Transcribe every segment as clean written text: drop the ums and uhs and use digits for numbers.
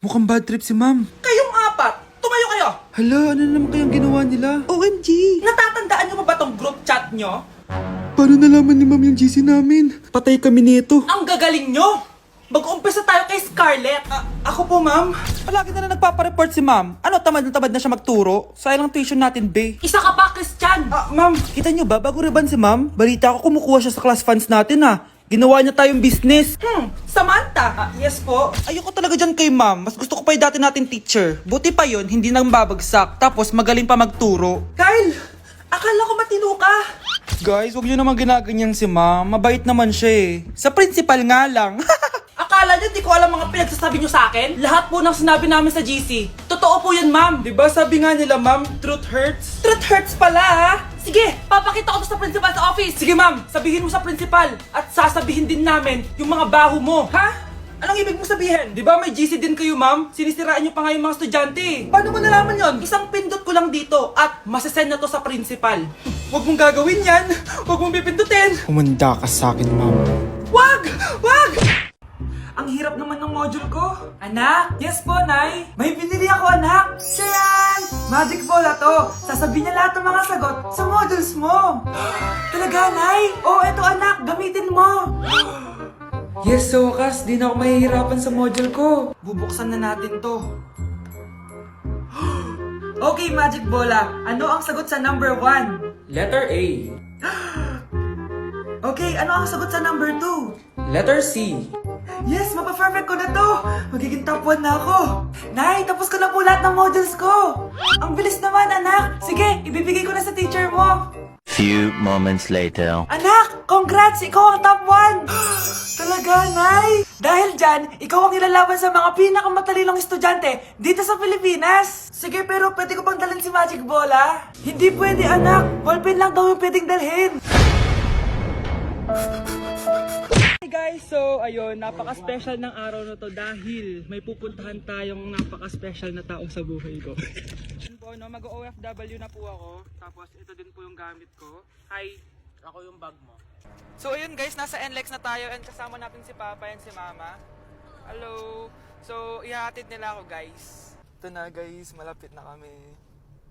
Mukhang bad trip si ma'am. Kayong apat, tumayo kayo! Hala, ano na naman kayang ginawa nila? OMG! Natatandaan nyo ba tong group chat nyo? Paano nalaman ni ma'am yung GC namin? Patay kami nito. Ang gagaling nyo! Mag-uumpisa tayo kay Scarlett. Ako po, ma'am. Palagi na nagpapareport si ma'am. Ano, tamad na siya magturo? Sayang tuition natin, be. Isa ka pa, Christian! Ma'am, kita nyo ba, bago reban si ma'am, balita ko kumukuha siya sa class funds natin, Ginawa niya tayong business. Samantha! Yes po. Ayoko talaga dyan kay ma'am. Mas gusto ko pa yung dati natin teacher. Buti pa yun, hindi nang babagsak. Tapos magaling pa magturo. Kyle! Akala ko matino ka. Guys, huwag nyo naman ginaganyan si ma'am. Mabait naman siya eh. Sa principal nga lang. Akala nyo, di ko alam mga pinagsasabi nyo sa akin? Lahat po ng sinabi namin sa GC. Totoo po yan, ma'am. Diba sabi nga nila, ma'am, truth hurts? Truth hurts pala, ha? Sige, papakita ko to sa principal sa office. Sige, ma'am, sabihin mo sa principal. At sasabihin din namin yung mga baho mo. Ha? Anong ibig mo sabihin? Di ba may GC din kayo, ma'am? Sinisiraan nyo pa nga yung mga estudyante. Paano mo nalaman yon? Isang pindot ko lang dito at masasend na to sa principal. Huwag mong gagawin yan. Huwag mong pipindutin. Humanda ka sa akin, ma'am. Wag! Wag! Ang hirap naman ng module ko. Anak? Yes po, Nay. May binili ako, anak. Siya yan! Magic Bola to. Sasabihin niya lahat ng mga sagot sa modules mo. Talaga, Nay? Oh, eto anak. Gamitin mo. Yes, so wakas, di na ako mahihirapan sa module ko. Bubuksan na natin to. Okay, Magic Bola. Ano ang sagot sa number 1? Letter A. Okay, ano ang sagot sa number 2? Letter C. Yes, mapa-perfect ko na to. Magiging top 1 na ako. Nay, tapos ko na po lahat ng modules ko. Ang bilis naman, anak. Sige, ibibigay ko na sa teacher mo. Few moments later. Anak, congrats! Ikaw ang top 1! Talaga, Nay! Dahil dyan, ikaw ang ilalaban sa mga pinakamatalinong estudyante dito sa Pilipinas! Sige, pero pwede ko bang dalhin si Magic Bola? Hindi pwede, anak! Ballpen lang daw yung pwedeng dalhin! Hey guys, so ayun, napaka-special ng araw na to dahil may pupuntahan tayong napaka-special na tao sa buhay ko. Yun po, no, mag-OFW na po ako. Tapos ito din po yung gamit ko. Hi! Ako yung bag mo. So ayun guys, nasa NLEX na tayo and kasama natin si Papa and si Mama. Hello! So ihahatid nila ako guys. Ito na guys, malapit na kami.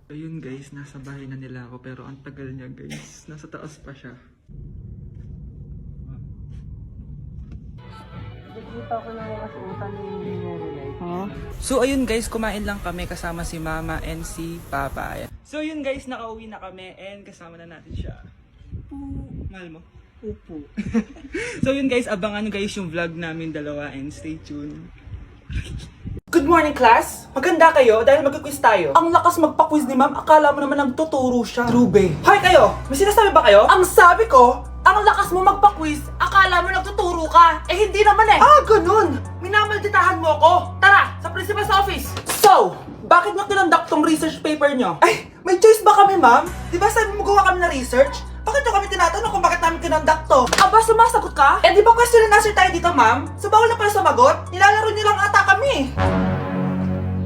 Ayun guys, nasa bahay na nila ako pero ang tagal niya guys. Nasa taas pa siya. So ayun guys, kumain lang kami kasama si Mama and si Papa. Ayan. So yun guys, nakauwi na kami and kasama na natin siya. Mahal mo? Upo. So yun guys, abangan guys yung vlog namin dalawa and stay tuned. Good morning class! Maganda kayo dahil mag-quiz tayo. Ang lakas magpa-quiz ni ma'am, akala mo naman nagtuturo siya. Trube. Hoy kayo! May sinasabi ba kayo? Ang sabi ko, ang lakas mo magpa-quiz, akala mo nagtuturo ka. Eh hindi naman eh. Ah, ganun! Minamalditahan mo ako. Tara, sa principal's office. So, bakit nyo kinonduct tong research paper nyo? Ay, may choice ba kami ma'am? Di ba sabi mo gawa kami na research? Bakit nyo kami tinatanong kung bakit namin kinonduct to? Aba, sumasagot ka? Eh di ba question and answer tayo dito ma'am? So bawal na pala sumagot? Nilalaro nyo lang ata kami.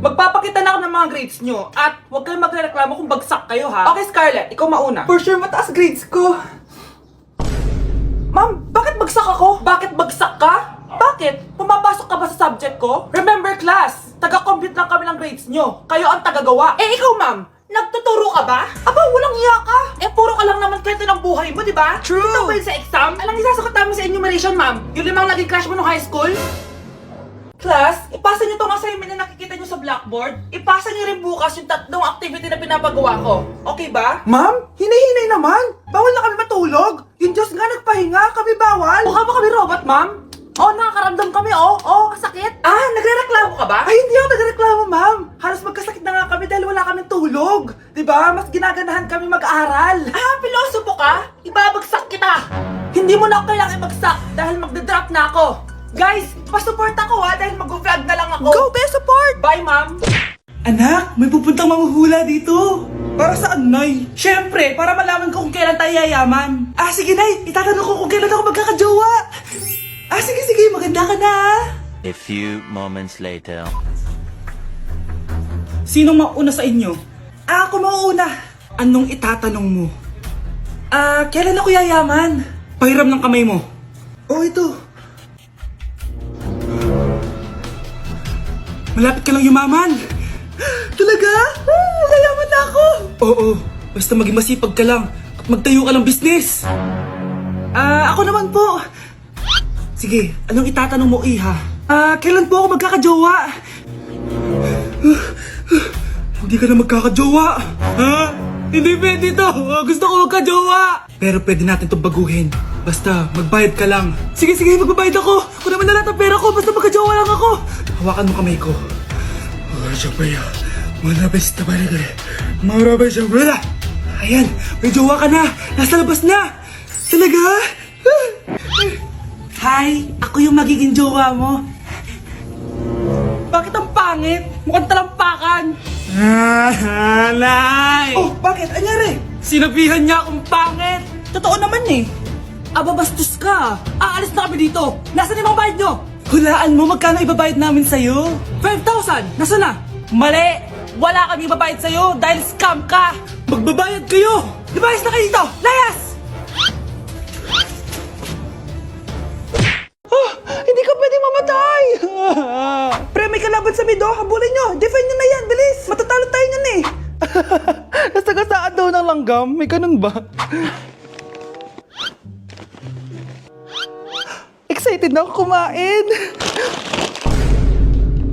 Magpapakita na ako ng mga grades nyo at huwag kayong magreklamo kung bagsak kayo ha. Okay Scarlett, ikaw mauna. For sure mataas grades ko. Ma'am, bakit bagsak ako? Bakit bagsak ka? Bakit? Pumapasok ka ba sa subject ko? Remember class, taga-compute lang kami ng grades nyo. Kayo ang tagagawa. Eh ikaw ma'am, nagtuturo ka ba? Aba, walang iya ka. Eh, puro ka lang naman kwento ng buhay mo, di ba? True. Ito ba yun sa exam? Alang isasagot namin sa enumeration, ma'am. Yung 5 naging crush mo nung high school? Class, ipasa nyo tong assignment na nakikita nyo sa blackboard. Ipasa nyo rin bukas yung 3 activity na pinapagawa ko. Okay ba? Ma'am, hinay-hinay naman. Bawal na kami matulog. Yung Diyos nga nagpahinga, kami bawal. Mukha ba kami robot, ma'am? Oh, nakakaramdam kami, oh, sakit. Ah, nagrereklamo ka ba? Ay, hindi ako nagrereklamo, ma'am. Halos magkasakit na nga kami dahil wala kaming tulog. Diba? Mas ginaganahan kami mag-aaral. Ah, pilosopo ka? Ibabagsak kita. Hindi mo na ako kailangang ibagsak dahil magdadrop na ako. Guys, pasupport ako ha dahil mag-vlog na lang ako. Go, be support! Bye, ma'am. Anak, may pupuntang manghuhula dito. Para saan, Nay? Siyempre, para malaman ko kung kailan tayo yayaman. Ah, sige, Nay. Itatanong ko kung kailan ako magkakajowa. Ah, sige, maganda ka na. A few moments later. Sinong mauna sa inyo? Ah, ako mauna. Anong itatanong mo? Ah, kailan ako yayaman? Pahiram ng kamay mo. Oh, ito. malapit ka lang yumaman. Talaga? Mayaman na ako! Oo, basta maging masipag ka lang at magtayo ka ng business. Ako naman po. Sige, anong itatanong mo, Iha? Kailan po ako magkakajowa? Hindi ka na magkakajowa. Ha? Hindi pwede to. Gusto ko magkajowa. Pero pwede natin itong baguhin. Basta, magbayad ka lang. Sige, magbabayad ako. Kung naman na lahat ang pera ko, basta magkajowa lang ako. Hawakan mo kamay ko. Ayan, may jowa ka na. Nasa labas na. Talaga? Hi, ako yung magiging jowa mo. Bakit ang pangit? Mukhang talampakan. Nay! Oh, bakit? Anyari? Sinabihan niya akong pangit. Totoo naman eh. Ababastos ka. Aalis na kami dito. Nasaan yung mga bayad nyo? Hulaan mo magkano ibabayad namin sa'yo? 5,000! Nasaan na? Mali! Wala kami ibabayad sa'yo dahil scam ka! Magbabayad kayo! Lumayas na kayo dito! Layas! Hindi ka pwede mamatay! Pre, may kalaban sa mid, oh. Habulin nyo! Defend nyo na yan! Bilis! Matatalo tayo nyan eh! Nasagasaan daw ng langgam? May ganun ba? Excited na ako kumain!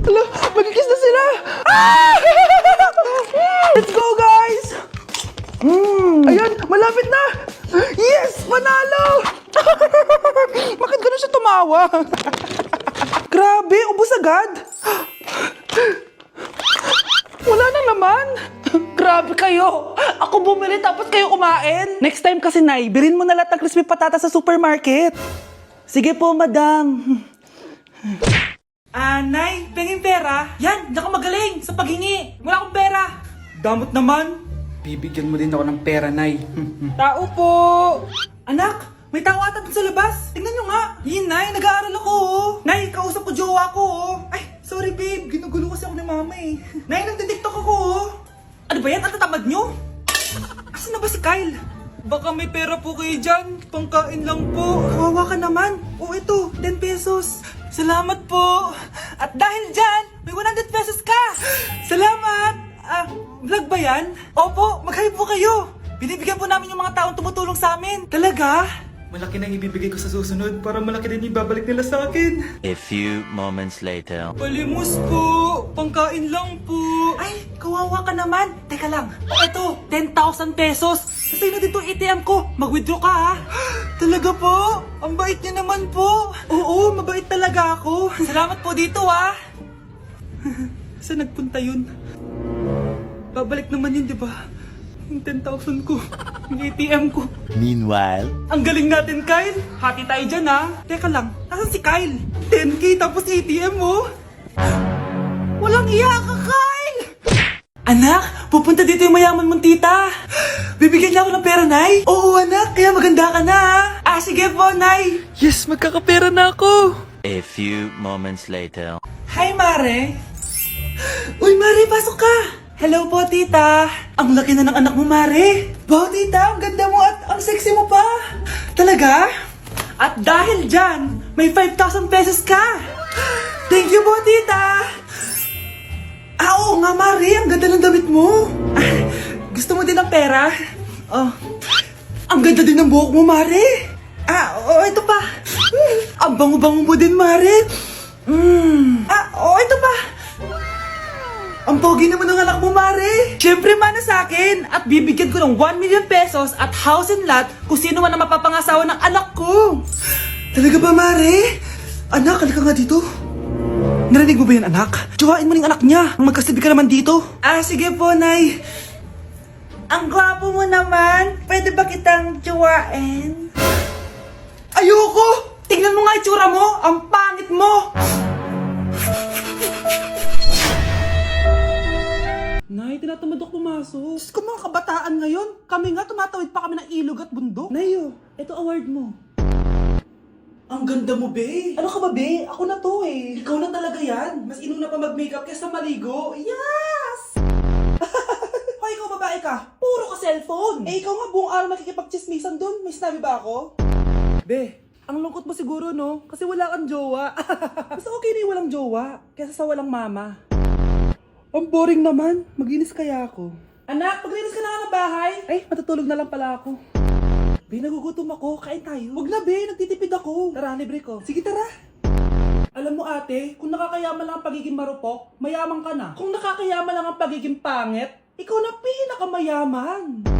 Hala, magkikis na sila! Ah! Let's go, guys! Ayan, malapit na! Yes! Panalo! Bakit ganun siya tumawa? Grabe, ubos agad! Wala na naman! Grabe kayo! Ako bumili tapos kayo kumain! Next time kasi, Nay, bilhin mo na lahat ng crispy patata sa supermarket. Sige po, madam. Nay, penging pera? Yan, di ako magaling sa paghingi. Wala akong pera. Damot naman. Bibigyan mo din ako ng pera, Nay. Tao po! Anak, may tao ata dun sa labas. Tingnan nyo nga. Yun, Nay, nag-aaral ako. Oh. Nay, kausap ko jowa ko. Oh. Ay, sorry babe. Ginugulo kasi ako ni mama eh. Nay, nagtitiktok ako. Oh. Ano ba yan? Ang tatamad nyo? Asan na ba si Kyle? Baka may pera po kayo dyan. Pangkain lang po. Kawawa ka naman. O ito, 10 pesos. Salamat po. At dahil dyan, may 100 pesos ka. Salamat. Vlog ba yan? Opo, mag-hi po kayo. Binibigyan po namin yung mga taong tumutulong sa amin. Talaga? Malaki na ibibigay ko sa susunod para malaki din ibabalik nila sa akin. A few moments later. Palimos po. Pangkain lang po. Ay, kawawa ka naman. Teka lang. O ito, 10,000 pesos. Sa'yo na dito ATM ko. Mag-withdraw ka ha. Talaga po? Ang bait niya naman po. Oo, mabait talaga ako. Salamat po dito ha. Saan nagpunta yun? Babalik naman yun, di ba? Yung 10,000 ko. Yung ATM ko. Meanwhile. Ang galing natin, Kyle. Hati tayo dyan, ha? Teka lang, nasan si Kyle? 10K tapos ATM mo. Walang iya ka, Kyle! Anak, pupunta dito yung mayaman mong tita. Bibigyan niya ako ng pera, Nay. Oo, anak, kaya maganda ka na. Sige po, Nay. Yes, magkakapera na ako! A few moments later. Hi, Mare. Uy, Mare, pasok ka. Hello po, tita. Ang laki na ng anak mo, Mare. Wow, tita, ang ganda mo at ang sexy mo pa. Talaga? At dahil dyan, may 5,000 pesos ka. Thank you po, tita. Oo nga, Mare, ang ganda ng damit mo. Gusto mo din ng pera? Oh. Ang ganda din ng buhok mo, Mare. Ito pa. Ang bango-bango mo din, Mare. Ito pa. Ang pogi naman ng anak mo, Mare. Siyempre, mana sa akin. At bibigyan ko ng 1 million pesos at house and lot kung sino man ang mapapangasawa ng anak ko. Talaga ba, Mare? Anak, halika nga dito. Narinig mo ba yan, anak? Tsuhain mo ng anak niya. Ang magkasabi ka naman dito. Sige po, Nay. Ang gwapo mo naman. Pwede ba kitang tsuhain? Ayoko! Tingnan mo nga itsura mo. Ang pangit mo. Nay, tinatamad ako pumasok. Diyos ko, mga kabataan ngayon. Kami nga, tumatawid pa kami ng ilog at bundok. Nayo, ito award mo. Ang ganda mo, be. Ano ka ba, be? Ako na to eh. Ikaw na talaga yan. Mas inuna pa mag-makeup kaysa maligo. Yes! Hoy, ikaw babae ka. Puro ka cellphone. Ikaw nga buong araw nakikipag-chismisan dun. May sinabi ba ako? Be, ang lungkot mo siguro, no? Kasi wala kang jowa. Mas okay na yung walang jowa kaysa sa walang mama. Ang boring naman. Maginis kaya ako. Anak, maglinis ka na nga ng bahay. Ay, matutulog na lang pala ako. Be, nagugutom ako. Kain tayo. Huwag na, Be. Nagtitipid ako. Tara, libre ko. Sige, tara. Alam mo, ate, kung nakakayaman lang ang pagiging marupok, mayaman ka na. Kung nakakayaman lang ang pagiging pangit, ikaw na pinakamayaman.